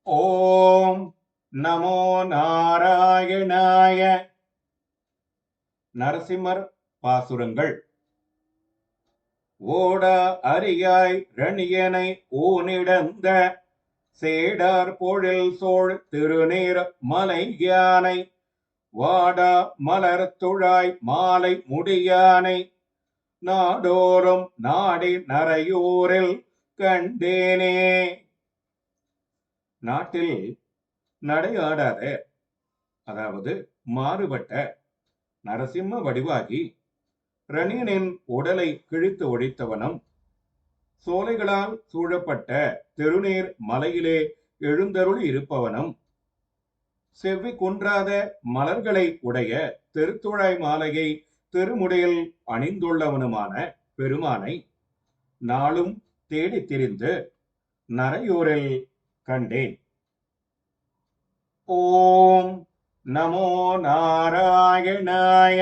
ஓம் நமோ நாராயணாய. நரசிம்மர் பாசுரங்கள். ஓடா அரியாய் ரணியனை ஊனிடந்த சேடார் பொழில் சோழ் திருநீர் மலை யானை வாடா மலர் துழாய் மாலை முடியானை நாடோறும் நாடி நரையூரில் கண்டேனே. நாட்டில் நடையாடாத, அதாவது மாறுபட்ட நரசிம்ம வடிவாகி ரணியனின் உடலை கிழித்து ஒழித்தவனும், சோலைகளால் சூழப்பட்ட திருநீர் மலையிலே எழுந்தருளி இருப்பவனும், செவ்வி குன்றாத மலர்களை உடைய திருத்துழாய் மாலையை திருமுடியில் அணிந்துள்ளவனுமான பெருமானை நாளும் தேடித் திரிந்து நரையூரில் கண்டேன். ஓம் நமோ நாராயணாய.